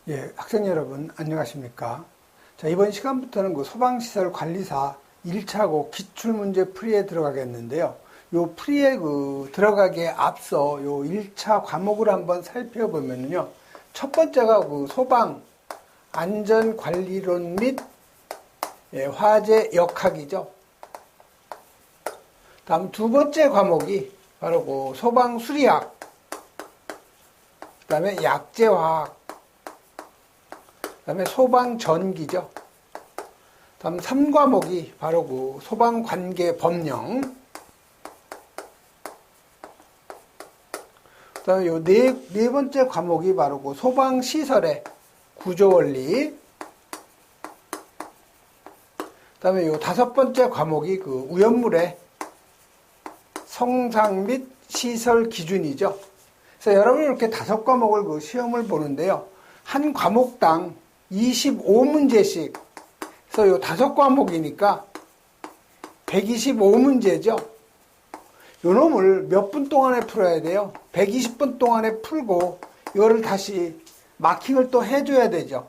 예, 학생 여러분, 안녕하십니까? 자, 이번 시간부터는 소방시설 관리사 1차고 기출문제 풀이에 들어가겠는데요. 요 풀이에 들어가기에 앞서 요 1차 과목을 한번 살펴보면요. 첫 번째가 소방 안전관리론 및 화재 역학이죠. 다음 두 번째 과목이 바로 소방 수리학, 그 다음에 약재화학, 그 다음에 소방전기죠. 다음 3과목이 바로 소방관계법령. 그 다음에 요 네 번째 과목이 바로 소방시설의 구조원리. 그 다음에 요 다섯 번째 과목이 오염물의 성상 및 시설 기준이죠. 그래서 여러분 이렇게 다섯 과목을 시험을 보는데요. 한 과목당 25문제씩. 그래서 요 다섯 과목이니까 125문제죠. 요 놈을 몇 분 동안에 풀어야 돼요? 120분 동안에 풀고 이거를 다시 마킹을 또 해줘야 되죠.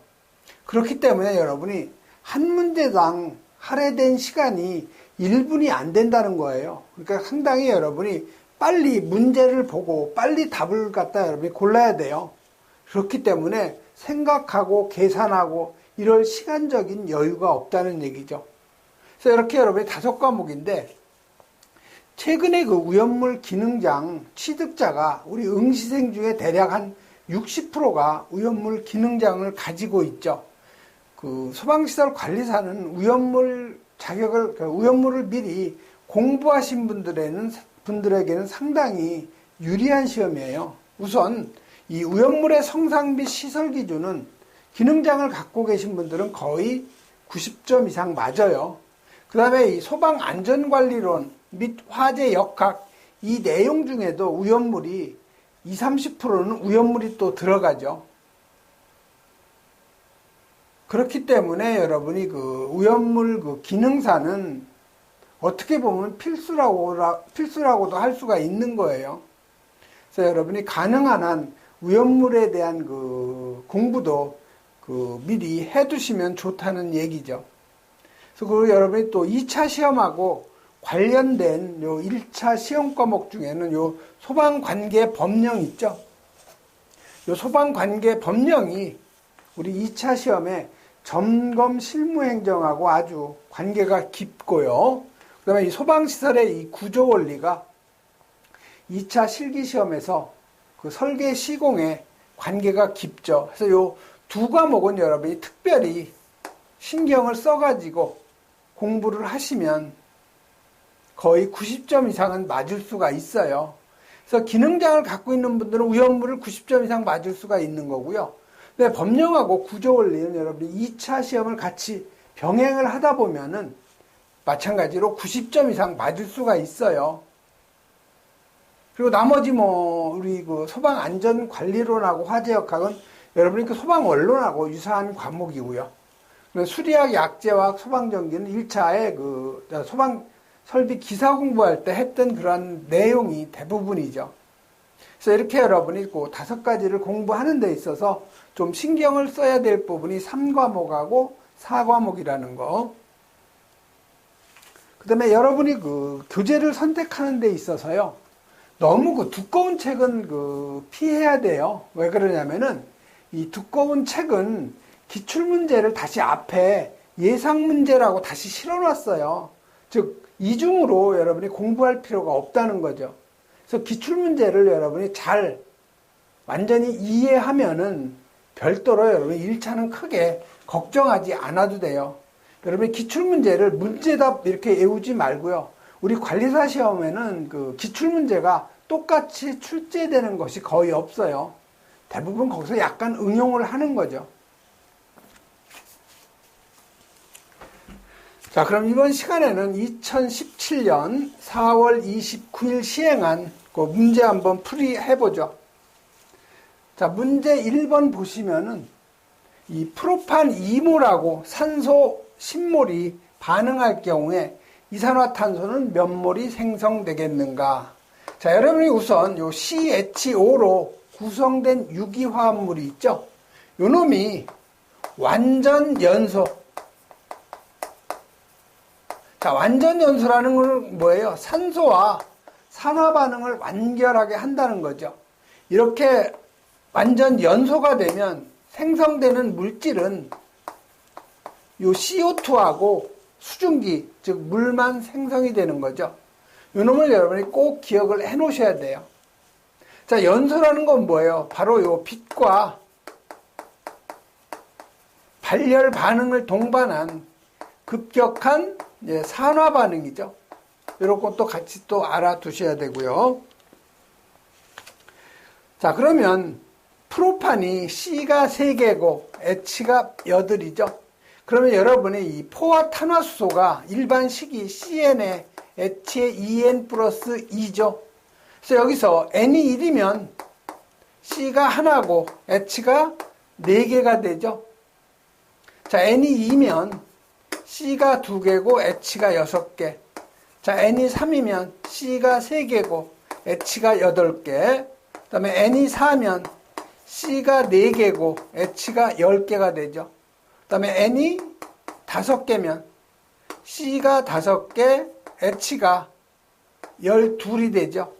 그렇기 때문에 여러분이 한 문제당 할애된 시간이 1분이 안 된다는 거예요. 그러니까 상당히 여러분이 빨리 문제를 보고 빨리 답을 갖다 여러분이 골라야 돼요. 그렇기 때문에 생각하고 계산하고 이럴 시간적인 여유가 없다는 얘기죠. 그래서 이렇게 여러분이 다섯 과목인데 최근에 오염물 기능장 취득자가 우리 응시생 중에 대략 한 60%가 오염물 기능장을 가지고 있죠. 소방시설 관리사는 오염물 자격을, 오염물을 미리 공부하신 분들에게는 상당히 유리한 시험이에요. 우선 이 오염물의 성상 및 시설 기준은 기능장을 갖고 계신 분들은 거의 90점 이상 맞아요. 그 다음에 이 소방 안전관리론 및 화재 역학 이 내용 중에도 오염물이 20~30%는 오염물이 또 들어가죠. 그렇기 때문에 여러분이 오염물 기능사는 어떻게 보면 필수라고도 할 수가 있는 거예요. 그래서 여러분이 가능한 한 오염물에 대한 공부도 미리 해두시면 좋다는 얘기죠. 그래서 여러분이 또 2차 시험하고 관련된 요 1차 시험 과목 중에는 요 소방관계 법령 있죠. 요 소방관계 법령이 우리 2차 시험에 점검 실무행정하고 아주 관계가 깊고요. 그 다음에 이 소방시설의 이 구조원리가 2차 실기시험에서 설계 시공에 관계가 깊죠. 그래서 요 두 과목은 여러분이 특별히 신경을 써가지고 공부를 하시면 거의 90점 이상은 맞을 수가 있어요. 그래서 기능장을 갖고 있는 분들은 오염물을 90점 이상 맞을 수가 있는 거고요. 근데 법령하고 구조원리는 여러분이 2차 시험을 같이 병행을 하다 보면은 마찬가지로 90점 이상 맞을 수가 있어요. 그리고 나머지 우리 소방안전관리론하고 화재역학은 여러분이 소방원론하고 유사한 과목이고요. 수리학, 약재화학, 소방전기는 1차에 소방설비 기사 공부할 때 했던 그런 내용이 대부분이죠. 그래서 이렇게 여러분이 다섯 가지를 공부하는 데 있어서 좀 신경을 써야 될 부분이 3과목하고 4과목이라는 거. 그 다음에 여러분이 교재를 선택하는 데 있어서요. 너무 두꺼운 책은 피해야 돼요. 왜 그러냐면은 이 두꺼운 책은 기출문제를 다시 앞에 예상문제라고 다시 실어놨어요. 즉 이중으로 여러분이 공부할 필요가 없다는 거죠. 그래서 기출문제를 여러분이 잘 완전히 이해하면은 별도로 여러분이 1차는 크게 걱정하지 않아도 돼요. 여러분이 기출문제를 문제답 이렇게 외우지 말고요. 우리 관리사 시험에는 기출문제가 똑같이 출제되는 것이 거의 없어요. 대부분 거기서 약간 응용을 하는 거죠. 자, 그럼 이번 시간에는 2017년 4월 29일 시행한 문제 한번 풀이해보죠. 자, 문제 1번 보시면은 이 프로판 2몰하고 산소 10몰이 반응할 경우에 이산화탄소는 몇 몰이 생성되겠는가? 자, 여러분이 우선 요 CHO로 구성된 유기화합물이 있죠. 요놈이 완전 연소. 자, 완전 연소라는 건 뭐예요? 산소와 산화 반응을 완결하게 한다는 거죠. 이렇게 완전 연소가 되면 생성되는 물질은 요 CO2하고 수증기, 즉 물만 생성이 되는 거죠. 요놈을 여러분이 꼭 기억을 해 놓으셔야 돼요. 자, 연소라는 건 뭐예요? 바로 요 빛과 발열 반응을 동반한 급격한 산화 반응이죠. 이런 것도 같이 또 알아두셔야 되고요. 자, 그러면 프로판이 C가 3개고 H가 8이죠. 그러면 여러분이 이 포화 탄화수소가 일반 식이 CN에 H에 2N 플러스 2죠. 그래서 여기서 N이 1이면 C가 하나고 H가 4개가 되죠. 자, N이 2면 C가 2개고 H가 6개. 자, N이 3이면 C가 3개고 H가 8개. 그 다음에 N이 4면 C가 4개고 H가 10개가 되죠. 그 다음에 N이 5개면 C가 5개, H가 12이 되죠.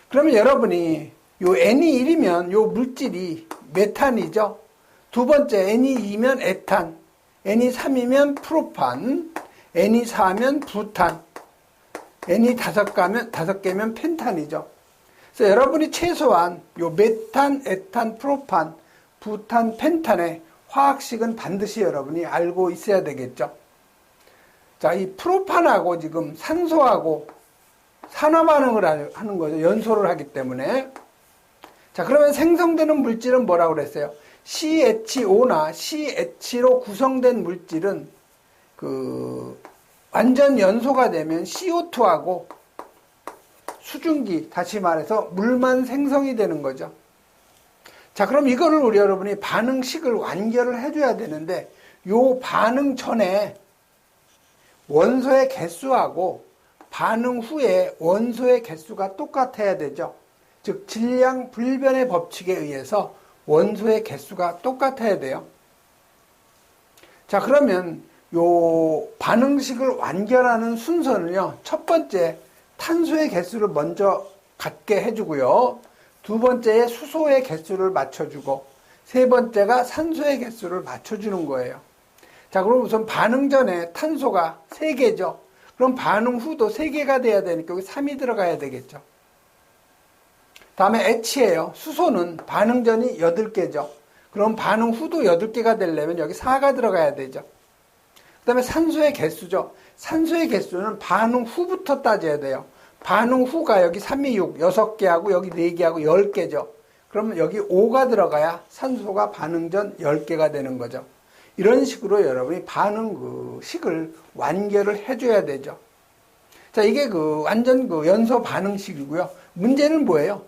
그러면 여러분이 요 N이 1이면 요 물질이 메탄이죠. 두 번째 N이 2면 에탄, N이 3이면 프로판, N이 4면 부탄, N이 5개면 펜탄이죠. 그래서 여러분이 최소한 요 메탄, 에탄, 프로판, 부탄, 펜탄의 화학식은 반드시 여러분이 알고 있어야 되겠죠. 자, 이 프로판하고 지금 산소하고 산화 반응을 하는 거죠. 연소를 하기 때문에. 자, 그러면 생성되는 물질은 뭐라고 그랬어요? CHO나 CH로 구성된 물질은 완전 연소가 되면 CO2하고 수증기, 다시 말해서 물만 생성이 되는 거죠. 자, 그럼 이거를 우리 여러분이 반응식을 완결을 해줘야 되는데, 요 반응 전에 원소의 개수하고 반응 후에 원소의 개수가 똑같아야 되죠. 즉, 질량 불변의 법칙에 의해서 원소의 개수가 똑같아야 돼요. 자, 그러면 요 반응식을 완결하는 순서는요, 첫 번째, 탄소의 개수를 먼저 갖게 해주고요. 두 번째에 수소의 개수를 맞춰주고, 세 번째가 산소의 개수를 맞춰주는 거예요. 자, 그럼 우선 반응 전에 탄소가 3개죠. 그럼 반응 후도 3개가 돼야 되니까 여기 3이 들어가야 되겠죠. 다음에 H예요. 수소는 반응 전이 8개죠. 그럼 반응 후도 8개가 되려면 여기 4가 들어가야 되죠. 그 다음에 산소의 개수죠. 산소의 개수는 반응 후부터 따져야 돼요. 반응 후가 여기 3이 6, 6개하고 여기 4개하고 10개죠. 그러면 여기 5가 들어가야 산소가 반응 전 10개가 되는 거죠. 이런 식으로 여러분이 반응 식을 완결을 해줘야 되죠. 자, 이게 완전 연소 반응식이고요. 문제는 뭐예요?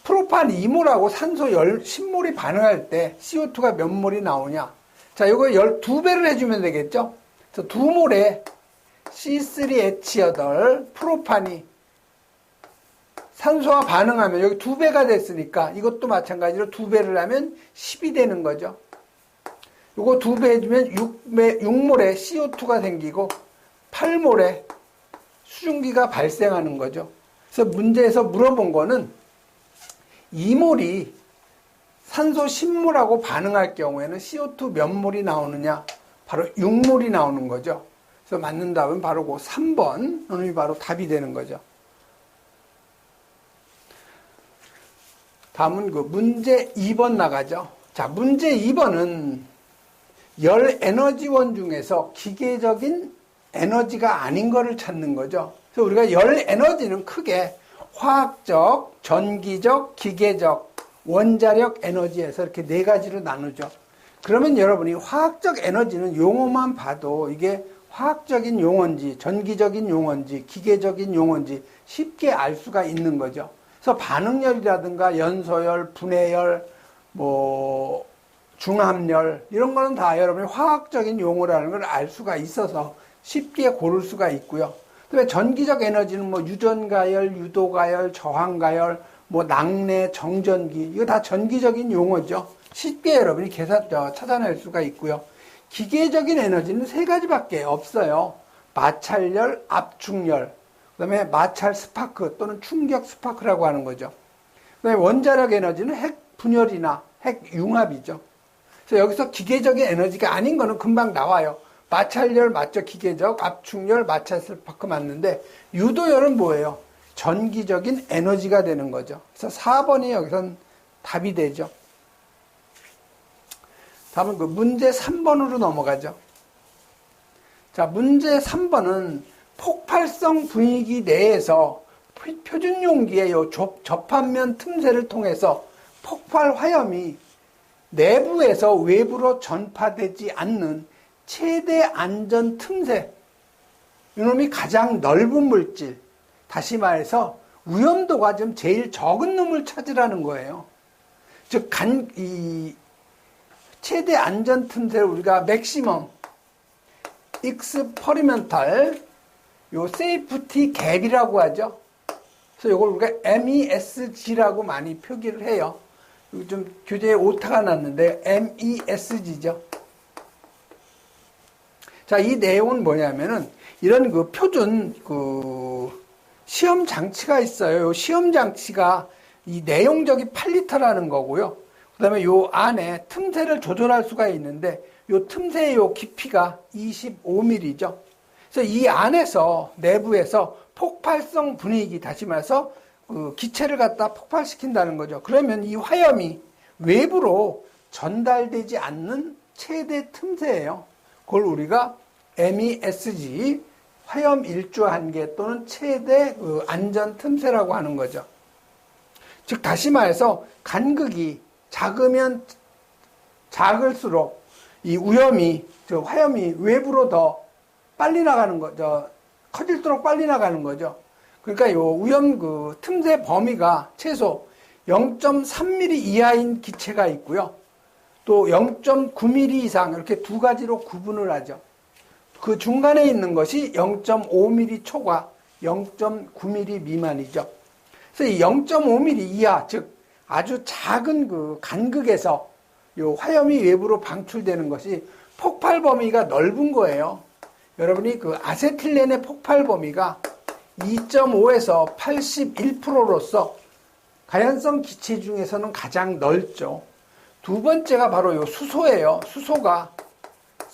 프로판 2몰하고 산소 10몰이 반응할 때 CO2가 몇 몰이 나오냐? 자, 이거 12배를 해주면 되겠죠? 그래서 2몰에 C3H8 프로판이 산소와 반응하면 여기 2배가 됐으니까 이것도 마찬가지로 2배를 하면 10이 되는 거죠. 이거 2배 해주면 6몰에 CO2가 생기고 8몰에 수증기가 발생하는 거죠. 그래서 문제에서 물어본 거는 2몰이 산소 10몰하고 반응할 경우에는 CO2 몇 몰이 나오느냐? 바로 6몰이 나오는 거죠. 그래서 맞는 답은 바로 그 3번이 바로 답이 되는 거죠. 다음은 문제 2번 나가죠. 자, 문제 2번은 열 에너지원 중에서 기계적인 에너지가 아닌 거를 찾는 거죠. 그래서 우리가 열 에너지는 크게 화학적, 전기적, 기계적, 원자력 에너지에서 이렇게 4가지로 나누죠. 그러면 여러분이 화학적 에너지는 용어만 봐도 이게 화학적인 용어인지, 전기적인 용어인지, 기계적인 용어인지 쉽게 알 수가 있는 거죠. 그래서 반응열이라든가 연소열, 분해열, 중합열 이런 거는 다 여러분이 화학적인 용어라는 걸 알 수가 있어서 쉽게 고를 수가 있고요. 그다음에 전기적 에너지는 유전가열, 유도가열, 저항가열, 낙내, 정전기 이거 다 전기적인 용어죠. 쉽게 여러분이 찾아낼 수가 있고요. 기계적인 에너지는 세 가지밖에 없어요. 마찰열, 압축열, 그 다음에 마찰 스파크 또는 충격 스파크라고 하는 거죠. 그 다음에 원자력 에너지는 핵 분열이나 핵 융합이죠. 그래서 여기서 기계적인 에너지가 아닌 거는 금방 나와요. 마찰열 맞죠? 기계적, 압축열, 마찰 스파크 맞는데 유도열은 뭐예요? 전기적인 에너지가 되는 거죠. 그래서 4번이 여기선 답이 되죠. 다음은 그 문제 3번으로 넘어가죠. 자, 문제 3번은 폭발성 분위기 내에서 표준 용기의 요 접합면 틈새를 통해서 폭발 화염이 내부에서 외부로 전파되지 않는 최대 안전 틈새, 이놈이 가장 넓은 물질, 다시 말해서 위험도가 좀 제일 적은 놈을 찾으라는 거예요. 즉, 이 최대 안전 틈새를 우리가 맥시멈 익스퍼리멘탈 요 세이프티 갭이라고 하죠. 그래서 이걸 우리가 MESG라고 많이 표기를 해요. 좀 교재에 오타가 났는데 MESG죠. 자, 이 내용은 뭐냐면은 이런 그 표준 그 시험 장치가 있어요. 이 시험 장치가 이 내용적이 8리터라는 거고요. 그 다음에 요 안에 틈새를 조절할 수가 있는데 요 틈새의 요 깊이가 25mm죠. 그래서 이 안에서 내부에서 폭발성 분위기, 다시 말해서 그 기체를 갖다 폭발시킨다는 거죠. 그러면 이 화염이 외부로 전달되지 않는 최대 틈새예요. 그걸 우리가 MESG, 화염 일조 한계 또는 최대 그 안전 틈새라고 하는 거죠. 즉 다시 말해서 간극이 작으면 작을수록 이 위험이, 화염이 외부로 더 빨리 나가는 거죠. 커질수록 빨리 나가는 거죠. 그러니까 요 위험 그 틈새 범위가 최소 0.3mm 이하인 기체가 있고요. 또 0.9mm 이상, 이렇게 두 가지로 구분을 하죠. 그 중간에 있는 것이 0.5mm 초과 0.9mm 미만이죠. 그래서 이 0.5mm 이하, 즉 아주 작은 그 간극에서 요 화염이 외부로 방출되는 것이 폭발 범위가 넓은 거예요. 여러분이 그 아세틸렌의 폭발 범위가 2.5에서 81%로서 가연성 기체 중에서는 가장 넓죠. 두 번째가 바로 요 수소예요. 수소가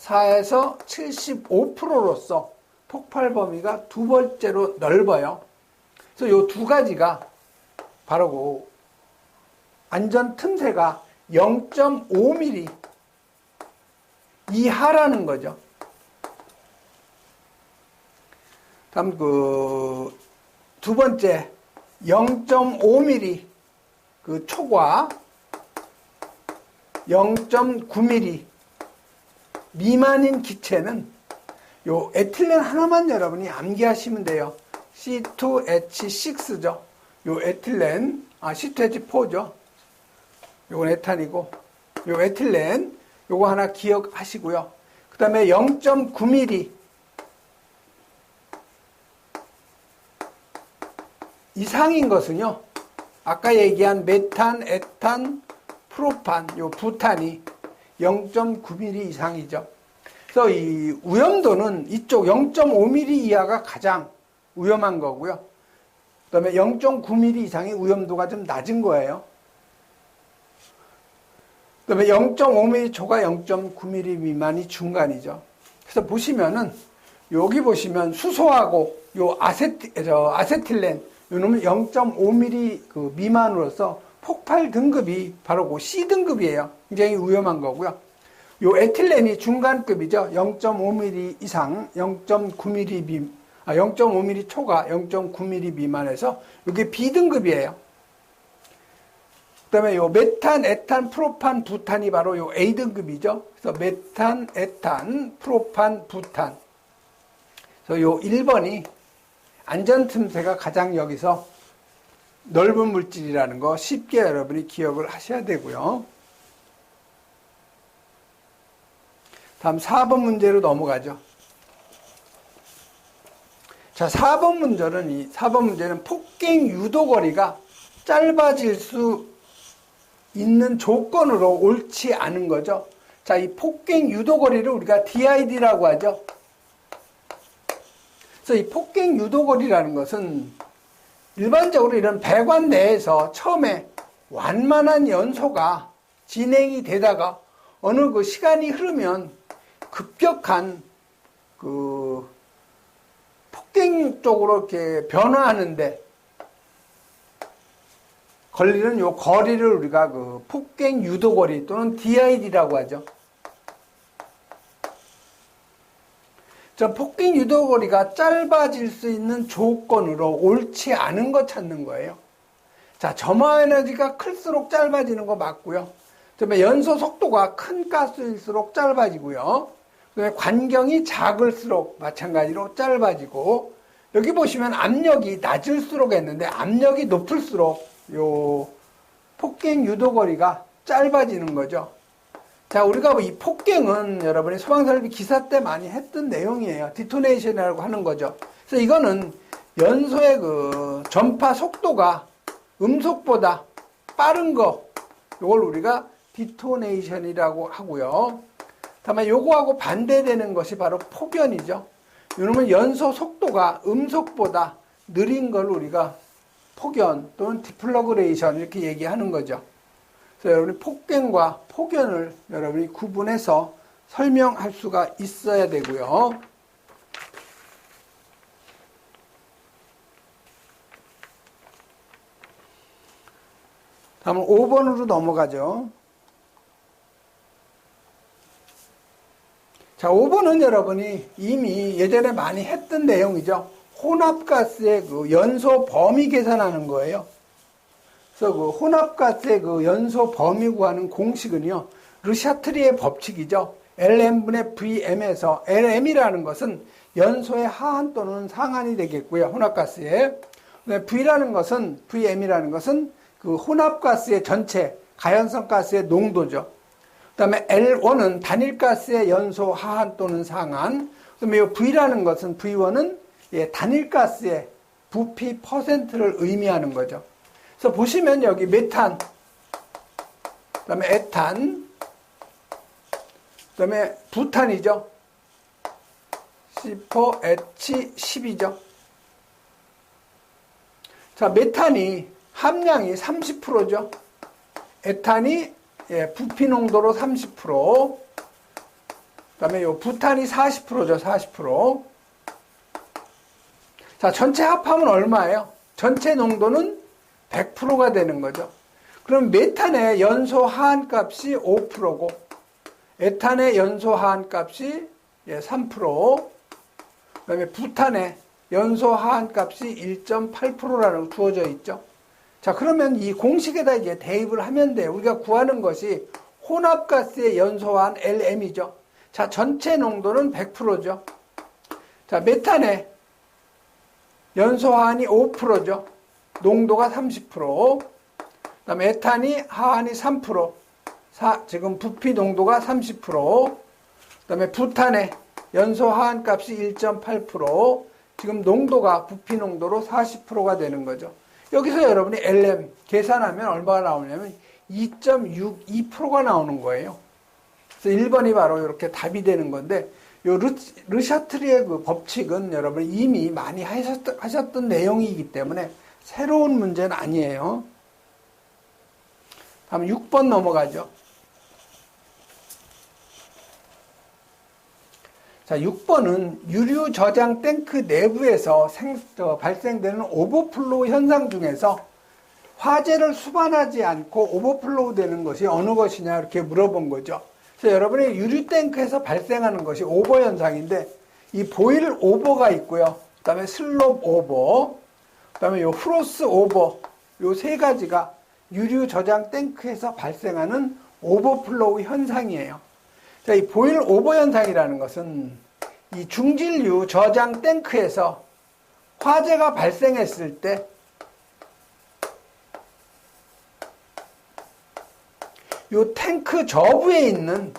4에서 75%로서 폭발 범위가 두 번째로 넓어요. 그래서 요 두 가지가 바로 그 안전 틈새가 0.5mm 이하라는 거죠. 다음 그 두 번째 0.5mm 그 초과 0.9mm 미만인 기체는 요 에틸렌 하나만 여러분이 암기하시면 돼요. C2H6죠. 요 에틸렌, C2H4죠. 요건 에탄이고, 요 에틸렌, 요거 하나 기억하시고요. 그 다음에 0.9mm 이상인 것은요, 아까 얘기한 메탄, 에탄, 프로판, 요 부탄이 0.9mm 이상이죠. 그래서 이 위험도는 이쪽 0.5mm 이하가 가장 위험한 거고요. 그 다음에 0.9mm 이상의 위험도가 좀 낮은 거예요. 그 다음에 0.5mm 초과 0.9mm 미만이 중간이죠. 그래서 보시면은, 여기 보시면 수소하고 요 아세틸렌, 요 놈은 0.5mm 그 미만으로서 폭발 등급이 바로 그 C등급이에요. 굉장히 위험한 거고요. 요 에틸렌이 중간급이죠. 0.5mm 이상, 0.5mm 초과 0.9mm 미만에서 이게 B등급이에요. 그 다음에 요 메탄, 에탄, 프로판, 부탄이 바로 요 A등급이죠. 그래서 메탄, 에탄, 프로판, 부탄. 그래서 요 1번이 안전 틈새가 가장 여기서 넓은 물질이라는 거 쉽게 여러분이 기억을 하셔야 되고요. 다음 4번 문제로 넘어가죠. 자, 4번 문제는 폭갱 유도거리가 짧아질 수 있는 조건으로 옳지 않은 거죠. 자, 이 폭갱 유도거리를 우리가 DID라고 하죠. 그래서 이 폭갱 유도거리라는 것은 일반적으로 이런 배관 내에서 처음에 완만한 연소가 진행이 되다가 어느 그 시간이 흐르면 급격한 그 폭갱 쪽으로 이렇게 변화하는데 걸리는 요 거리를 우리가 그 폭갱 유도거리 또는 DID라고 하죠. 저 폭갱 유도거리가 짧아질 수 있는 조건으로 옳지 않은 거 찾는 거예요. 자, 점화 에너지가 클수록 짧아지는 거 맞고요. 그다음에 연소 속도가 큰 가스일수록 짧아지고요. 그다음에 관경이 작을수록 마찬가지로 짧아지고, 여기 보시면 압력이 낮을수록 했는데 압력이 높을수록 요 폭갱 유도거리가 짧아지는 거죠. 자, 우리가 이 폭갱은 여러분이 소방설비 기사 때 많이 했던 내용이에요. 디토네이션이라고 하는 거죠. 그래서 이거는 연소의 그 전파 속도가 음속보다 빠른 거, 이걸 우리가 디토네이션이라고 하고요. 다만 요거하고 반대되는 것이 바로 폭연이죠. 이놈은 연소 속도가 음속보다 느린 걸 우리가 폭연 또는 디플러그레이션 이렇게 얘기하는 거죠. 그래서 여러분이 폭갱과 폭연을 여러분이 구분해서 설명할 수가 있어야 되고요. 다음은 5번으로 넘어가죠. 자, 5번은 여러분이 이미 예전에 많이 했던 내용이죠. 혼합가스의 그 연소 범위 계산하는 거예요. 그래서 그 혼합가스의 그 연소 범위 구하는 공식은요, 르샤트리의 법칙이죠. LM분의 VM에서 LM이라는 것은 연소의 하한 또는 상한이 되겠고요. 혼합가스의. V라는 것은, VM이라는 것은 그 혼합가스의 전체, 가연성 가스의 농도죠. 그 다음에 L1은 단일가스의 연소 하한 또는 상한. 그 다음에 이 V라는 것은, V1은 단일가스의 부피 퍼센트를 의미하는 거죠. 그래서 보시면 여기 메탄, 그 다음에 에탄, 그 다음에 부탄이죠. C4H10이죠. 자, 메탄이 함량이 30%죠. 에탄이 부피 농도로 30%, 그 다음에 요 부탄이 40%죠. 40%. 자, 전체 합하면 얼마예요? 전체 농도는 100%가 되는 거죠. 그럼 메탄의 연소 하한 값이 5%고, 에탄의 연소 하한 값이 3%, 그 다음에 부탄의 연소 하한 값이 1.8%라고 주어져 있죠. 자, 그러면 이 공식에다 이제 대입을 하면 돼요. 우리가 구하는 것이 혼합가스의 연소 하한 LM이죠. 자, 전체 농도는 100%죠. 자, 메탄의 연소 하한이 5%죠. 농도가 30%. 그 다음에 에탄이 하한이 3%. 지금 부피 농도가 30%. 그 다음에 부탄의 연소 하한 값이 1.8%. 지금 농도가 부피 농도로 40%가 되는 거죠. 여기서 여러분이 LM 계산하면 얼마가 나오냐면 2.62%가 나오는 거예요. 그래서 1번이 바로 이렇게 답이 되는 건데, 요 르샤트리의 그 법칙은 여러분 이미 많이 하셨던 내용이기 때문에 새로운 문제는 아니에요. 다음 6번 넘어가죠. 자, 6번은 유류 저장 탱크 내부에서 발생되는 오버플로우 현상 중에서 화재를 수반하지 않고 오버플로우 되는 것이 어느 것이냐 이렇게 물어본 거죠. 그래서 여러분이 유류 탱크에서 발생하는 것이 오버 현상인데, 이 보일 오버가 있고요. 그 다음에 슬롭 오버, 그 다음에 요 프로스 오버, 요 세 가지가 유류 저장 탱크에서 발생하는 오버플로우 현상이에요. 자, 이 보일 오버 현상이라는 것은 이 중진류 저장 탱크에서 화재가 발생했을 때 이 탱크 저부에 있는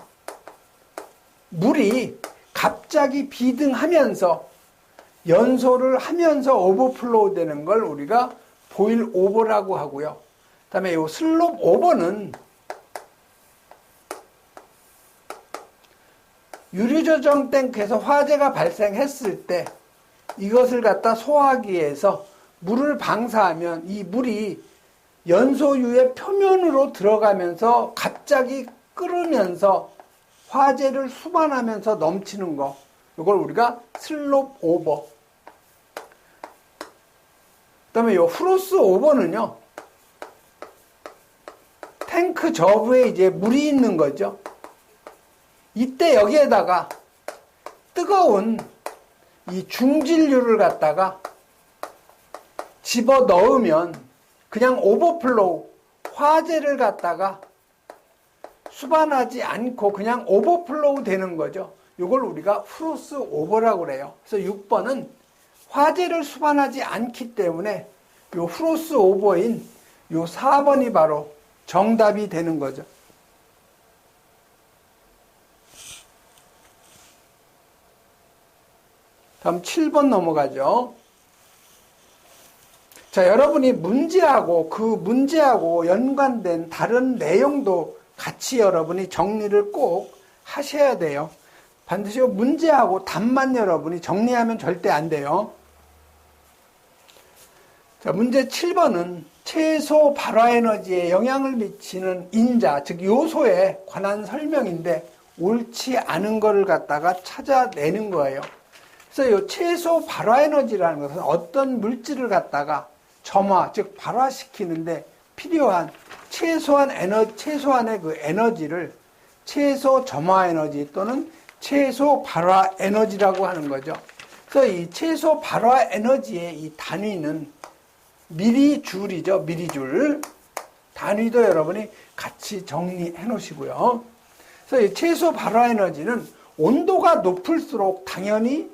물이 갑자기 비등하면서 연소를 하면서 오버플로우 되는 걸 우리가 보일 오버라고 하고요. 그 다음에 이 슬롭 오버는 유류조정 탱크에서 화재가 발생했을 때 이것을 갖다 소화하기 위해서 물을 방사하면 이 물이 연소유의 표면으로 들어가면서 갑자기 끓으면서 화재를 수반하면서 넘치는 거. 이걸 우리가 슬롭 오버. 그 다음에 이 프로스 오버는요, 탱크 저부에 이제 물이 있는 거죠. 이때 여기에다가 뜨거운 이 중질유를 갖다가 집어 넣으면 그냥 오버플로우, 화재를 갖다가 수반하지 않고 그냥 오버플로우 되는 거죠. 이걸 우리가 프로스 오버라고 그래요. 그래서 6번은 화재를 수반하지 않기 때문에 요 프로스 오버인 요 4번이 바로 정답이 되는 거죠. 다음 7번 넘어가죠. 자, 여러분이 문제하고 그 문제하고 연관된 다른 내용도 같이 여러분이 정리를 꼭 하셔야 돼요. 반드시 문제하고 답만 여러분이 정리하면 절대 안 돼요. 자, 문제 7번은 최소 발화에너지에 영향을 미치는 인자, 즉 요소에 관한 설명인데 옳지 않은 거를 갖다가 찾아내는 거예요. 그래서 이 최소 발화에너지라는 것은 어떤 물질을 갖다가 점화, 즉 발화시키는데 필요한 최소한의 그 에너지를 최소 점화 에너지 또는 최소 발화 에너지라고 하는 거죠. 그래서 이 최소 발화 에너지의 이 단위는 미리줄이죠. 미리줄. 단위도 여러분이 같이 정리해 놓으시고요. 그래서 이 최소 발화 에너지는 온도가 높을수록 당연히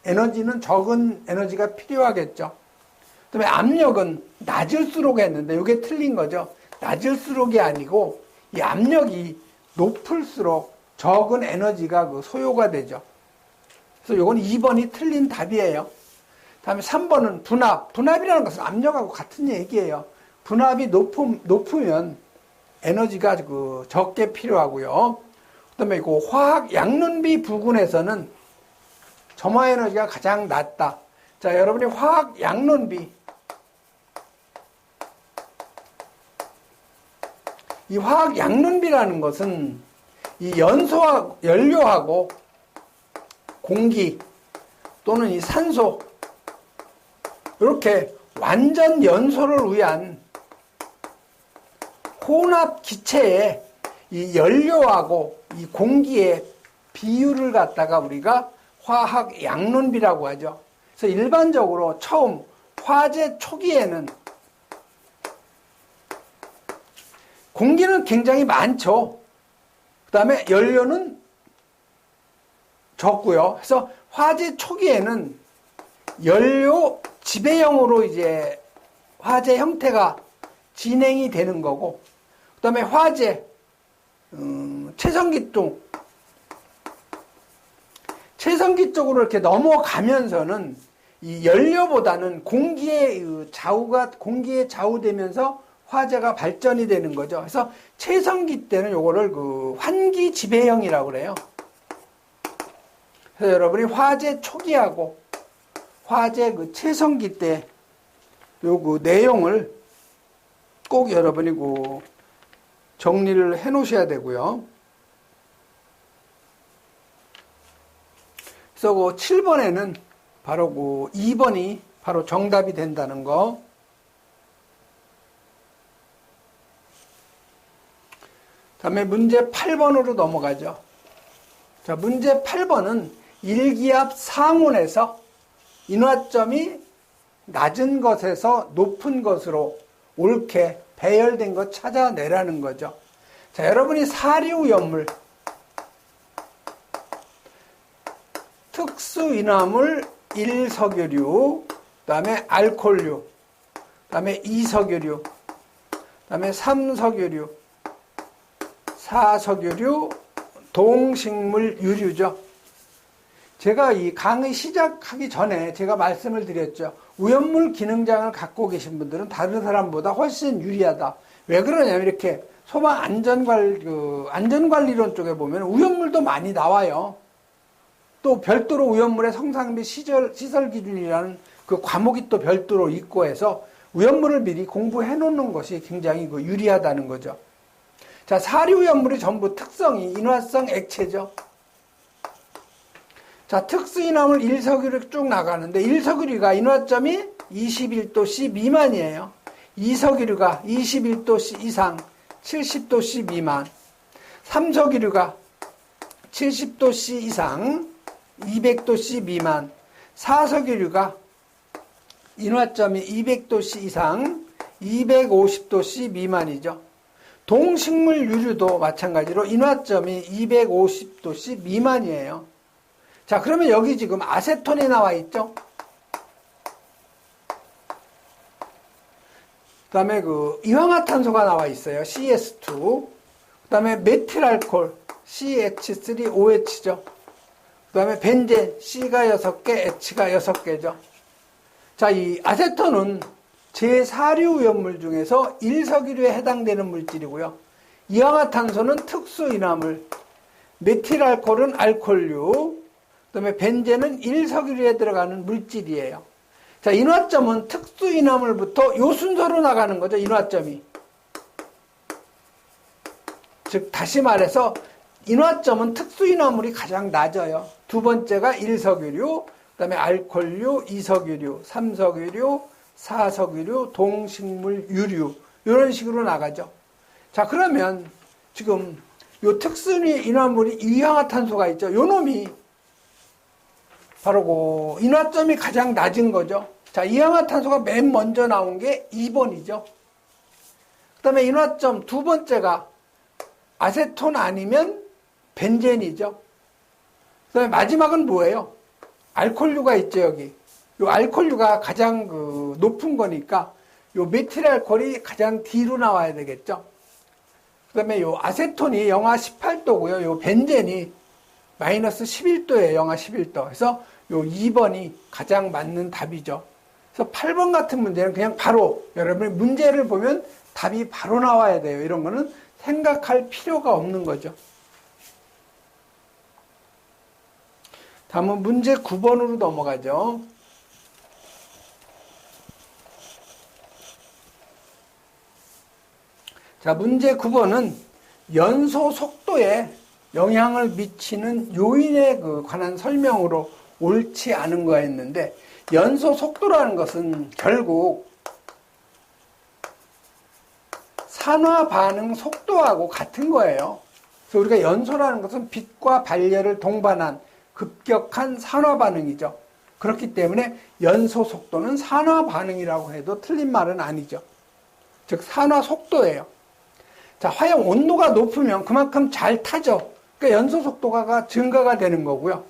에너지는 적은 에너지가 필요하겠죠. 그다음에 압력은 낮을수록 했는데 이게 틀린 거죠. 낮을수록이 아니고 이 압력이 높을수록 적은 에너지가 그 소요가 되죠. 그래서 이건 2번이 틀린 답이에요. 다음에 3번은 분압. 분압이라는 것은 압력하고 같은 얘기예요. 분압이 높으면 에너지가 그 적게 필요하고요. 그다음에 그 화학 양눈비 부근에서는 점화 에너지가 가장 낮다. 자, 여러분이 화학 양눈비, 이 화학 양눈비라는 것은 이 연료하고 공기 또는 이 산소, 이렇게 완전 연소를 위한 혼합 기체의 이 연료하고 이 공기의 비율을 갖다가 우리가 화학 양눈비라고 하죠. 그래서 일반적으로 처음 화재 초기에는 공기는 굉장히 많죠. 그 다음에 연료는 적고요. 그래서 화재 초기에는 연료 지배형으로 이제 화재 형태가 진행이 되는 거고, 그 다음에 화재, 채성기 쪽으로 이렇게 넘어가면서는 이 연료보다는 공기에 좌우되면서 화재가 발전이 되는 거죠. 그래서 채성기 때는 요거를 그 환기 지배형이라고 그래요. 그래서 여러분이 화재 초기하고 화재 그 채성기 때 요 그 내용을 꼭 여러분이 그 정리를 해 놓으셔야 되고요. 그래서 그 7번에는 바로 그 2번이 바로 정답이 된다는 거. 다음에 문제 8번으로 넘어가죠. 자, 문제 8번은 일기압 상온에서 인화점이 낮은 것에서 높은 것으로 옳게 배열된 것 찾아내라는 거죠. 자, 여러분이 사리오염물, 특수인화물 1석유류, 그 다음에 알코올류, 그 다음에 2석유류, 그 다음에 3석유류, 4석유류, 동식물 유류죠. 제가 이 강의 시작하기 전에 제가 말씀을 드렸죠. 오염물 기능장을 갖고 계신 분들은 다른 사람보다 훨씬 유리하다. 왜 그러냐면 이렇게 소방 안전관리론 쪽에 보면 오염물도 많이 나와요. 또 별도로 오염물의 성상 및 시설 기준이라는 그 과목이 또 별도로 있고 해서 오염물을 미리 공부해 놓는 것이 굉장히 유리하다는 거죠. 자, 사료 오염물이 전부 특성이 인화성 액체죠. 자, 특수인화물 1석유를 쭉 나가는데 1석유가 인화점이 21도씨 미만이에요. 2석유가 21도씨 이상 70도씨 미만, 3석유가 70도씨 이상 200도씨 미만, 4석유가 인화점이 200도씨 이상 250도씨 미만이죠. 동식물 유류도 마찬가지로 인화점이 250도씨 미만이에요. 자, 그러면 여기 지금 아세톤이 나와 있죠? 그 다음에 이황화탄소가 나와 있어요. CS2. 그 다음에 메틸알코올 CH3OH죠. 그 다음에 벤젠 C가 6개, H가 6개죠. 자, 이 아세톤은 제4류 오염물 중에서 1석유류에 해당되는 물질이고요. 이황화탄소는 특수인화물, 메틸알코올은 알코올류, 그 다음에 벤젠은 1석유류에 들어가는 물질이에요. 자, 인화점은 특수인화물부터 요 순서로 나가는 거죠, 인화점이. 즉, 다시 말해서 인화점은 특수인화물이 가장 낮아요. 두 번째가 1석유류, 그 다음에 알코올류, 2석유류, 3석유류, 4석유류, 동식물 유류, 이런 식으로 나가죠. 자, 그러면 지금 요 특수인화물이 이황화탄소가 있죠. 요 놈이 바로 인화점이 가장 낮은 거죠. 자, 이황화탄소가 맨 먼저 나온 게 2번이죠. 그 다음에 인화점 두 번째가 아세톤 아니면 벤젠이죠. 그 다음에 마지막은 뭐예요? 알코올류가 있죠, 여기. 요 알코올류가 가장 높은 거니까 요 메틸알코올이 가장 뒤로 나와야 되겠죠. 그 다음에 요 아세톤이 영하 18도고요. 요 벤젠이 마이너스 11도예요. 영하 11도. 그래서 요 2번이 가장 맞는 답이죠. 그래서 8번 같은 문제는 그냥 바로 여러분이 문제를 보면 답이 바로 나와야 돼요. 이런 거는 생각할 필요가 없는 거죠. 다음은 문제 9번으로 넘어가죠. 자, 문제 9번은 연소 속도에 영향을 미치는 요인에 관한 설명으로 옳지 않은 거였는데, 연소 속도라는 것은 결국 산화 반응 속도하고 같은 거예요. 그래서 우리가 연소라는 것은 빛과 반열을 동반한 급격한 산화 반응이죠. 그렇기 때문에 연소 속도는 산화 반응이라고 해도 틀린 말은 아니죠. 즉 산화 속도예요. 자, 화형 온도가 높으면 그만큼 잘 타죠. 그러니까 연소 속도가 증가가 되는 거고요.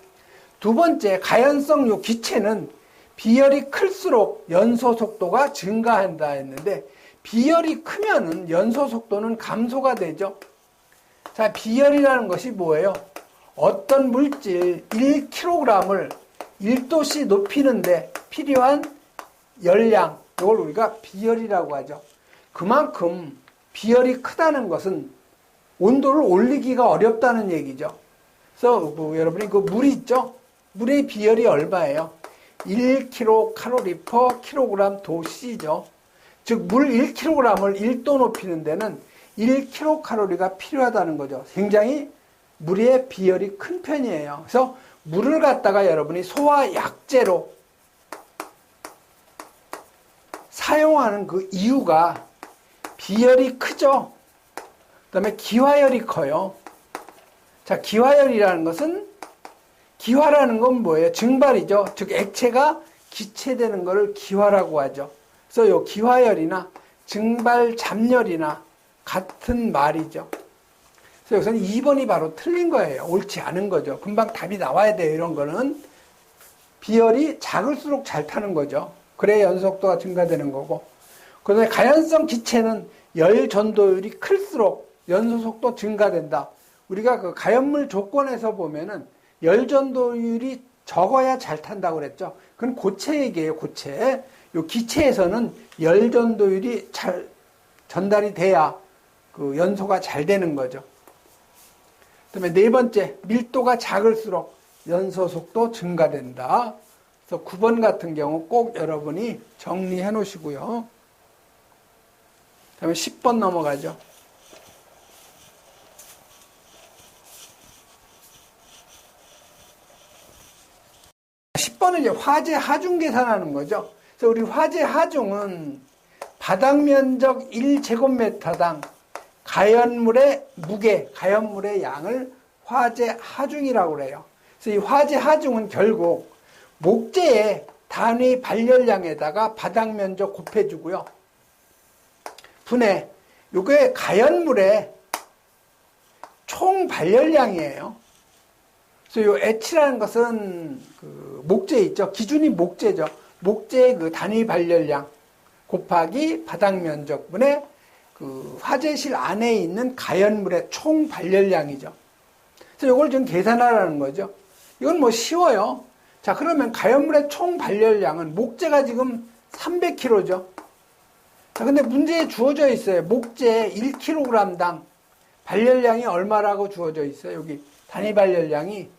두 번째, 가연성 요 기체는 비열이 클수록 연소 속도가 증가한다 했는데, 비열이 크면은 연소 속도는 감소가 되죠. 자, 비열이라는 것이 뭐예요? 어떤 물질 1kg을 1도씨 높이는데 필요한 열량, 이걸 우리가 비열이라고 하죠. 그만큼 비열이 크다는 것은 온도를 올리기가 어렵다는 얘기죠. 그래서 여러분이 물이 있죠? 물의 비열이 얼마예요? 1kcal/kg 도씨죠. 즉, 물 1kg을 1도 높이는 데는 1kcal가 필요하다는 거죠. 굉장히 물의 비열이 큰 편이에요. 그래서 물을 갖다가 여러분이 소화 약재로 사용하는 그 이유가 비열이 크죠. 그 다음에 기화열이 커요. 자, 기화열이라는 것은, 기화라는 건 뭐예요? 증발이죠. 즉 액체가 기체되는 것을 기화라고 하죠. 그래서 요 기화열이나 증발 잠열이나 같은 말이죠. 그래서 여기서는 2번이 바로 틀린 거예요. 옳지 않은 거죠. 금방 답이 나와야 돼요. 이런 거는 비열이 작을수록 잘 타는 거죠. 그래야 연속도가 증가되는 거고. 그다음에 가연성 기체는 열 전도율이 클수록 연소속도 증가된다. 우리가 가연물 조건에서 보면은 열 전도율이 적어야 잘 탄다고 그랬죠. 그건 고체 얘기예요, 고체. 요 기체에서는 열 전도율이 잘 전달이 돼야 연소가 잘 되는 거죠. 그다음에 네 번째, 밀도가 작을수록 연소 속도 증가된다. 그래서 9번 같은 경우 꼭 여러분이 정리해 놓으시고요. 다음에 10번 넘어가죠. 10번은 이제 화재 하중 계산하는 거죠. 그래서 우리 화재 하중은 바닥 면적 1제곱미터당 가연물의 무게, 가연물의 양을 화재 하중이라고 그래요. 그래서 이 화재 하중은 결국 목재의 단위 발열량에다가 바닥 면적 곱해주고요. 분해, 요게 가연물의 총 발열량이에요. 그래서 요 H라는 것은 그 목재 있죠. 기준이 목재죠. 목재의 그 단위 발열량 곱하기 바닥 면적분의 그 화재실 안에 있는 가연물의 총 발열량이죠. 그래서 이걸 좀 계산하라는 거죠. 이건 뭐 쉬워요. 자, 그러면 가연물의 총 발열량은 목재가 지금 300kg죠. 자, 근데 문제에 주어져 있어요. 목재 1kg당 발열량이 얼마라고 주어져 있어요. 여기 단위 발열량이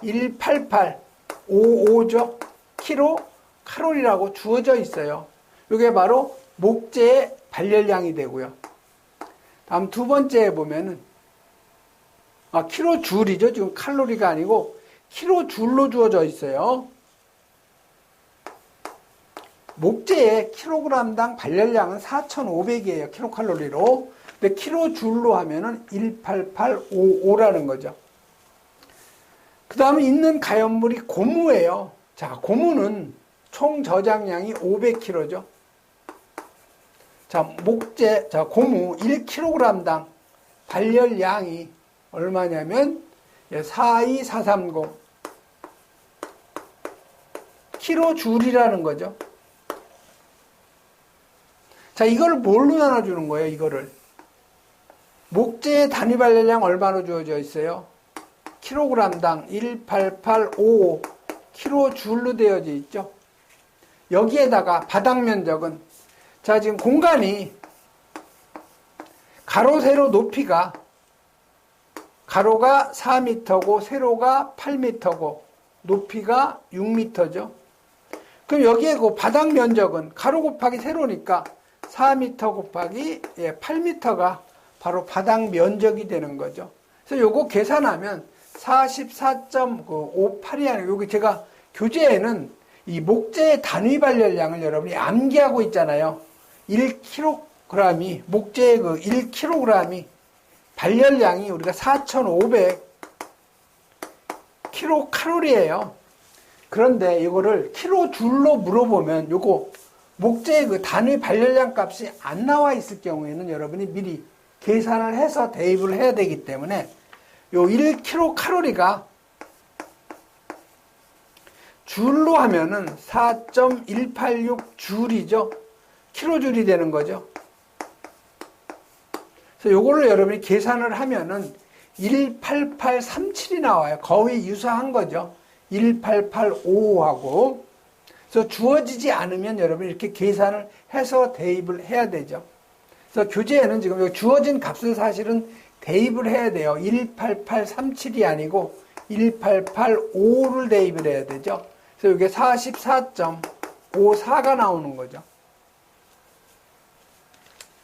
18855죠. 킬로 칼로리라고 주어져 있어요. 이게 바로 목재의 발열량이 되고요. 다음 두 번째에 보면은 킬로줄이죠. 지금 칼로리가 아니고 킬로줄로 주어져 있어요. 목재의 킬로그램당 발열량은 4,500이에요. 킬로칼로리로. 근데 킬로줄로 하면은 18855라는 거죠. 그 다음에 있는 가연물이 고무예요. 자, 고무는 총 저장량이 500kg죠. 자, 목재, 자, 고무 1kg당 발열량이 얼마냐면 42430 킬로줄이라는 거죠. 자, 이걸 뭘로 나눠주는 거예요, 이거를? 목재의 단위 발열량 얼마로 주어져 있어요? 킬로그램당 18855 킬로줄로 되어져 있죠. 여기에다가 바닥 면적은, 자, 지금 공간이 가로 세로 높이가 가로가 4m고 세로가 8m고 높이가 6m죠. 그럼 여기에 그 바닥 면적은 가로 곱하기 세로니까 4m 곱하기 8m가 바로 바닥 면적이 되는 거죠. 그래서 요거 계산하면 44.58이 아니고, 여기 제가 교재에는 이 목재의 단위 발열량을 여러분이 암기하고 있잖아요. 1kg이, 목재의 그 1kg이 발열량이 우리가 4,500 킬로칼로리예요. 그런데 이거를 킬로줄로 물어보면 요거 목재의 그 단위 발열량 값이 안 나와 있을 경우에는 여러분이 미리 계산을 해서 대입을 해야 되기 때문에 요 1킬로칼로리가 줄로 하면은 4.186 줄이죠. 킬로줄이 되는 거죠. 그래서 요거를 여러분이 계산을 하면은 18837이 나와요. 거의 유사한 거죠. 18855하고. 그래서 주어지지 않으면 여러분이 이렇게 계산을 해서 대입을 해야 되죠. 그래서 교재에는 지금 주어진 값을 사실은 대입을 해야 돼요. 18837이 아니고 18855를 대입을 해야 되죠. 그래서 이게 44.54가 나오는 거죠.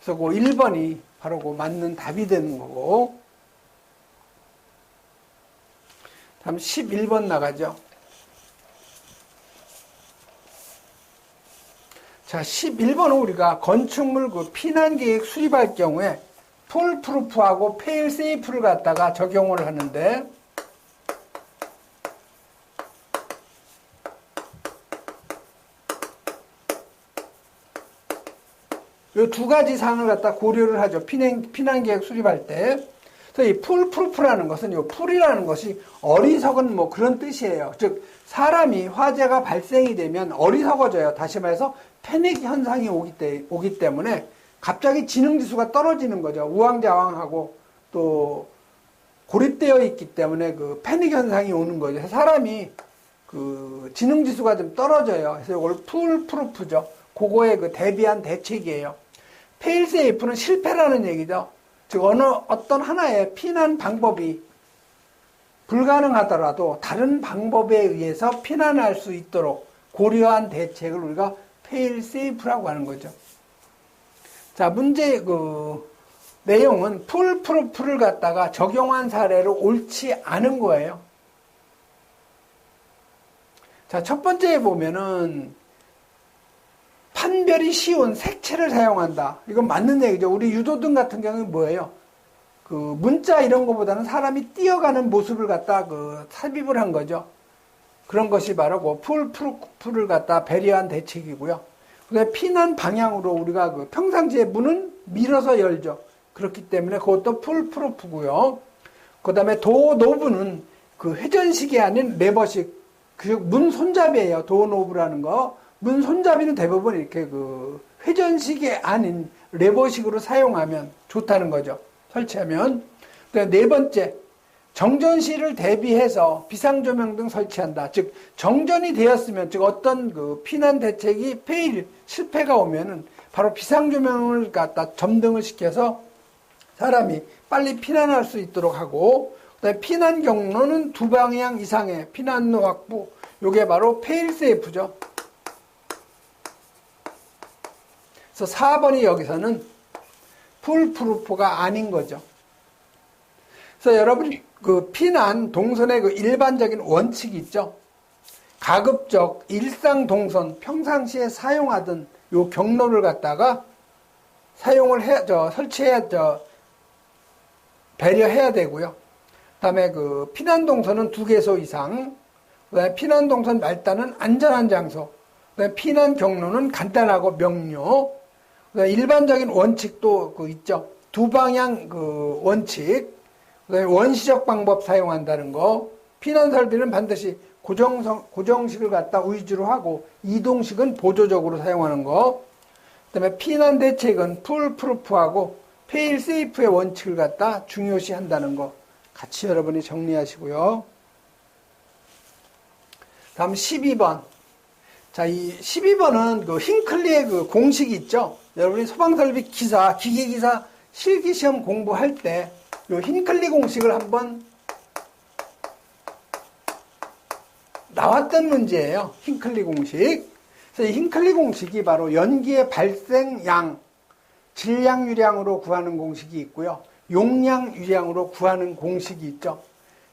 그래서 그 1번이 바로 그 맞는 답이 되는 거고. 다음 11번 나가죠. 자, 11번은 우리가 건축물 그 피난계획 수립할 경우에 풀프루프하고 페일세이프를 갖다가 적용을 하는데, 이 두 가지 사항을 갖다 고려를 하죠. 피난계획 수립할 때. 그래서 이 풀프루프라는 것은, 이 풀이라는 것이 어리석은 뭐 그런 뜻이에요. 즉, 사람이 화재가 발생이 되면 어리석어져요. 다시 말해서 패닉 현상이 오기 때문에 갑자기 지능지수가 떨어지는 거죠. 우왕좌왕하고 또 고립되어 있기 때문에 그 패닉 현상이 오는 거죠. 사람이 그 지능지수가 좀 떨어져요. 그래서 이걸 풀프루프죠. 그거에 그 대비한 대책이에요. 페일세이프는 실패라는 얘기죠. 즉 어떤 하나의 피난 방법이 불가능하더라도 다른 방법에 의해서 피난할 수 있도록 고려한 대책을 우리가 fail safe라고 하는 거죠. 자, 문제 내용은 풀프루프를 갖다가 적용한 사례로 옳지 않은 거예요. 자, 첫 번째에 보면은 판별이 쉬운 색채를 사용한다. 이건 맞는 얘기죠. 우리 유도등 같은 경우는 뭐예요? 문자 이런 거보다는 사람이 뛰어가는 모습을 갖다 삽입을 한 거죠. 그런 것이 바로 풀프루프를 갖다 배려한 대책이고요. 그다음에 피난 방향으로 우리가 평상시에 문은 밀어서 열죠. 그렇기 때문에 그것도 풀프루프고요. 그다음에 도노브는 회전식이 아닌 레버식, 문 손잡이에요. 도노브라는 거. 문 손잡이는 대부분 이렇게 회전식이 아닌 레버식으로 사용하면 좋다는 거죠. 설치하면. 네 번째, 정전 시를 대비해서 비상조명 등 설치한다. 즉 정전이 되었으면, 즉 어떤 피난 대책이 실패가 오면은 바로 비상조명을 갖다 점등을 시켜서 사람이 빨리 피난할 수 있도록 하고, 그다음에 피난 경로는 2방향 이상의 피난로 확보. 요게 바로 페일 세이프죠. 그래서 4번이 여기서는 풀프루프가 아닌 거죠. 그래서 여러분이 피난 동선의 일반적인 원칙이 있죠. 가급적 일상 동선, 평상시에 사용하던 요 경로를 갖다가 사용을 배려해야 되고요. 그다음에 피난 동선은 2개소 이상, 그다음에 피난 동선 말단은 안전한 장소, 그다음에 피난 경로는 간단하고 명료, 그다음에 일반적인 원칙도 있죠. 2방향 원칙, 그다음에 원시적 방법 사용한다는 거, 피난 설비는 반드시 고정식을 갖다 위주로 하고 이동식은 보조적으로 사용하는 거, 그다음에 피난 대책은 풀프루프하고 페일 세이프의 원칙을 갖다 중요시 한다는 거 같이 여러분이 정리하시고요. 다음 12번. 자, 이 12번은 힌클리의 공식이 있죠. 여러분이 소방설비 기사, 기계기사 실기시험 공부할 때 요 힌클리 공식을 한번 나왔던 문제예요. 힌클리 공식. 그래서 이 힌클리 공식이 바로 연기의 발생량, 질량 유량으로 구하는 공식이 있고요. 용량 유량으로 구하는 공식이 있죠.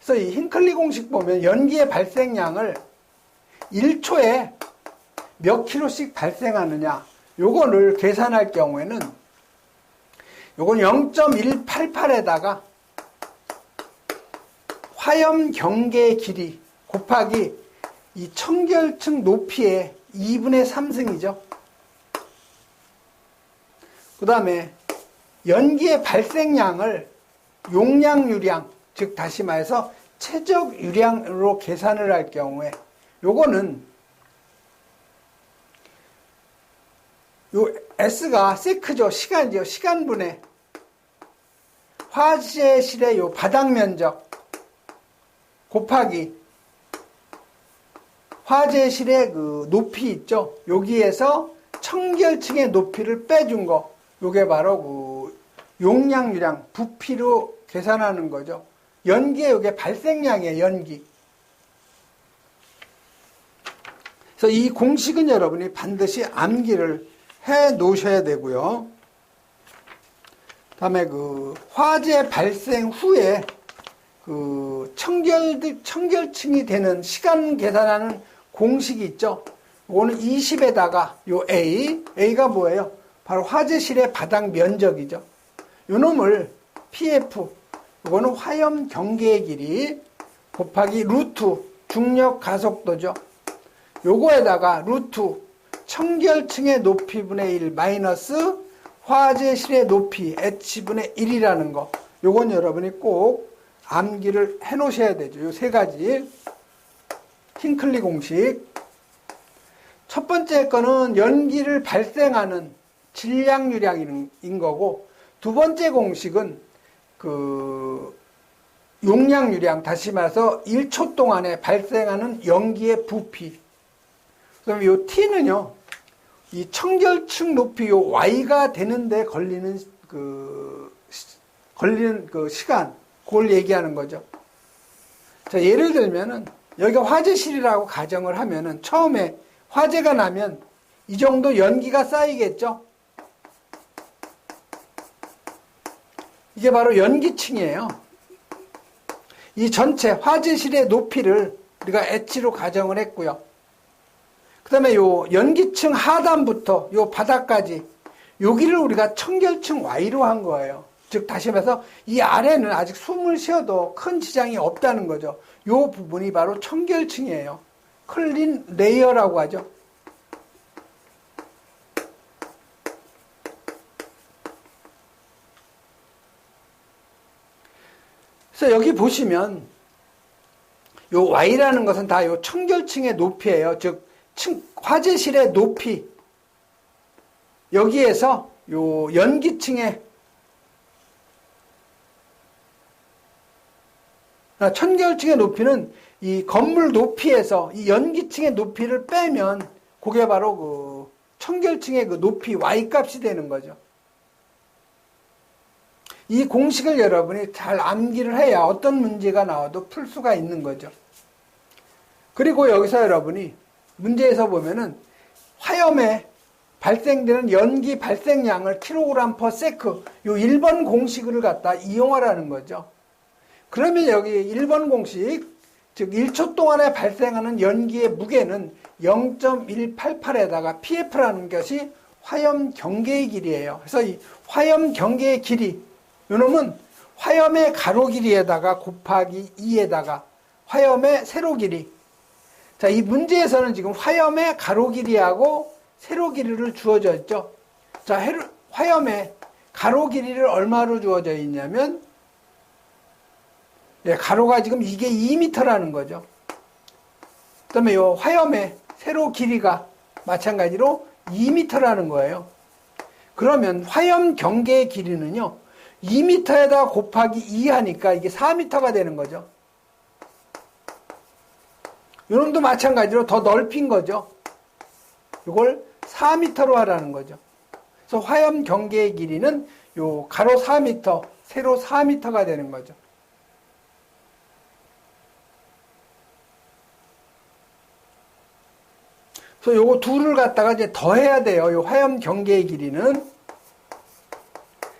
그래서 이 힌클리 공식 보면 연기의 발생량을 1초에 몇 킬로씩 발생하느냐, 요거를 계산할 경우에는 요건 0.188에다가 화염 경계 길이 곱하기 이 청결층 높이의 2분의 3승이죠. 그 다음에 연기의 발생량을 용량 유량, 즉 다시 말해서 최적 유량으로 계산을 할 경우에 요거는 요 S가 세크죠. 시간이죠. 시간분의 화재실의 요 바닥 면적 곱하기 화재실의 높이 있죠. 여기에서 청결층의 높이를 빼준 거. 요게 바로 용량 유량 부피로 계산하는 거죠. 연기의 요게 발생량이에요. 연기. 그래서 이 공식은 여러분이 반드시 암기를 해 놓으셔야 되고요. 다음에 화재 발생 후에 청결층이 되는 시간 계산하는 공식이 있죠. 이거는 20에다가 요 A가 뭐예요? 바로 화재실의 바닥 면적이죠. 요 놈을 PF, 이거는 화염 경계 길이 곱하기 루트 중력 가속도죠. 요거에다가 루트 청결층의 높이분의 1 마이너스 화재실의 높이 H분의 1이라는 거. 요건 여러분이 꼭 암기를 해 놓으셔야 되죠. 요 세 가지. 힌클리 공식. 첫 번째 거는 연기를 발생하는 질량 유량인 거고, 두 번째 공식은 용량 유량, 다시 말해서 1초 동안에 발생하는 연기의 부피. 그다음에 요 T는요, 이 청결층 높이 요 Y가 되는데 걸리는 시간, 그걸 얘기하는 거죠. 자, 예를 들면은 여기가 화재실이라고 가정을 하면은 처음에 화재가 나면 이 정도 연기가 쌓이겠죠? 이게 바로 연기층이에요. 이 전체 화재실의 높이를 우리가 H로 가정을 했고요. 그 다음에 요 연기층 하단부터 요 바닥까지 여기를 우리가 청결층 Y로 한 거예요. 즉 다시 말해서 이 아래는 아직 숨을 쉬어도 큰 지장이 없다는 거죠. 요 부분이 바로 청결층이에요. 클린 레이어라고 하죠. 그래서 여기 보시면 요 Y라는 것은 다 요 청결층의 높이예요. 즉 화재실의 높이, 여기에서 요 연기층의 청결층의 높이는 이 건물 높이에서 이 연기층의 높이를 빼면 그게 바로 그 청결층의 그 높이 Y 값이 되는 거죠. 이 공식을 여러분이 잘 암기를 해야 어떤 문제가 나와도 풀 수가 있는 거죠. 그리고 여기서 여러분이 문제에서 보면은 화염에 발생되는 연기 발생량을 kg/sec 요 1번 공식을 갖다 이용하라는 거죠. 그러면 여기 1번 공식, 즉 1초 동안에 발생하는 연기의 무게는 0.188에다가 pf라는 것이 화염 경계의 길이에요. 그래서 이 화염 경계의 길이, 요놈은 화염의 가로 길이에다가 곱하기 2에다가 화염의 세로 길이. 자, 이 문제에서는 지금 화염의 가로 길이하고 세로 길이를 주어져 있죠. 자, 화염의 가로 길이를 얼마로 주어져 있냐면, 가로가 지금 이게 2m라는 거죠. 그 다음에 이 화염의 세로 길이가 마찬가지로 2m라는 거예요. 그러면 화염 경계의 길이는요, 2m에다 곱하기 2 하니까 이게 4m가 되는 거죠. 요놈도 마찬가지로 더 넓힌 거죠. 이걸 4m로 하라는 거죠. 그래서 화염 경계의 길이는 요 가로 4m, 세로 4m가 되는 거죠. 그래서 요거 둘을 갖다가 이제 더해야 돼요. 요 화염 경계의 길이는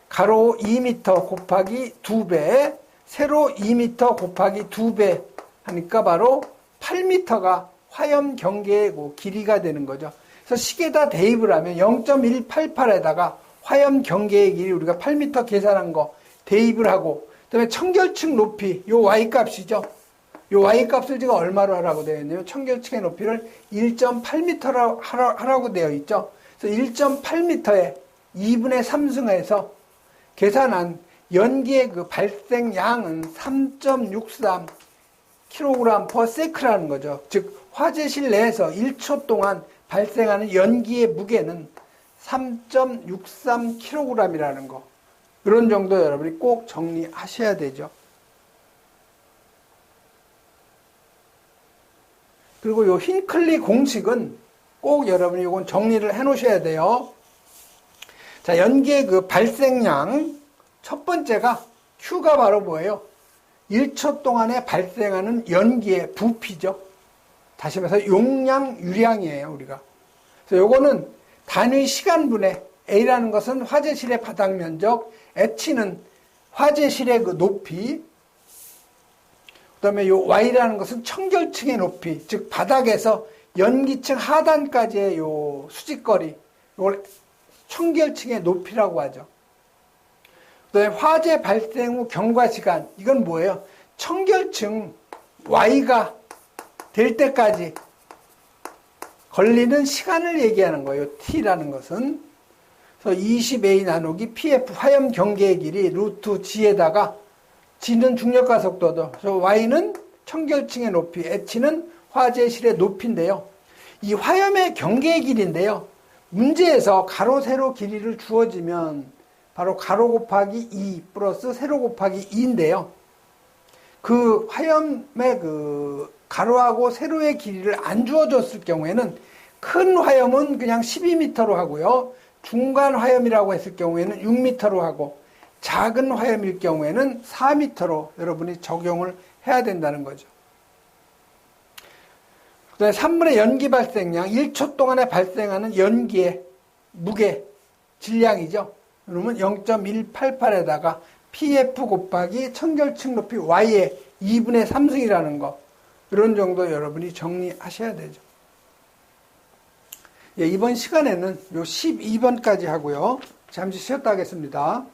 가로 2m 곱하기 2배, 세로 2m 곱하기 2배 하니까 바로 8m가 화염 경계의 길이가 되는 거죠. 그래서 식에다 대입을 하면 0.188에다가 화염 경계의 길이 우리가 8m 계산한 거 대입을 하고, 그다음에 청결층 높이, 요 Y 값이죠. 요 Y값을 제가 얼마로 하라고 되어 있냐면 청결층의 높이를 1.8m로 하라고 되어 있죠. 그래서 1.8m에 2분의 3승해서 계산한 연기의 그 발생량은 3.63 kg/sec라는 거죠. 즉 화재실 내에서 1초 동안 발생하는 연기의 무게는 3.63 kg이라는 거. 이런 정도 여러분이 꼭 정리하셔야 되죠. 그리고 요 힌클리 공식은 꼭 여러분이 이건 정리를 해 놓으셔야 돼요. 자, 연기의 그 발생량, 첫 번째가 Q가 바로 뭐예요? 1초 동안에 발생하는 연기의 부피죠. 다시 말해서 용량, 유량이에요, 우리가. 그래서 요거는 단위 시간분의 A라는 것은 화재실의 바닥 면적, H는 화재실의 그 높이, 그 다음에 요 Y라는 것은 청결층의 높이, 즉 바닥에서 연기층 하단까지의 요 수직거리, 이걸 청결층의 높이라고 하죠. 그 다음에 화재 발생 후 경과 시간, 이건 뭐예요? 청결층 Y가 될 때까지 걸리는 시간을 얘기하는 거예요. T라는 것은. 그래서 20A 나누기 PF 화염 경계의 길이 루트 G에다가 G는 중력과 속도도, 그래서 Y는 청결층의 높이, H는 화재실의 높이인데요. 이 화염의 경계의 길인데요. 문제에서 가로, 세로 길이를 주어지면 바로 가로 곱하기 2 플러스 세로 곱하기 2인데요. 그 화염의 그 가로하고 세로의 길이를 안 주어졌을 경우에는 큰 화염은 그냥 12m로 하고요. 중간 화염이라고 했을 경우에는 6m로 하고, 작은 화염일 경우에는 4m로 여러분이 적용을 해야 된다는 거죠. 그다음에 3분의 연기 발생량, 1초 동안에 발생하는 연기의 무게, 질량이죠. 그러면 0.188에다가 PF 곱하기 청결층 높이 Y의 2분의 3승이라는 거. 이런 정도 여러분이 정리하셔야 되죠. 예, 이번 시간에는 요 12번까지 하고요. 잠시 쉬었다 하겠습니다.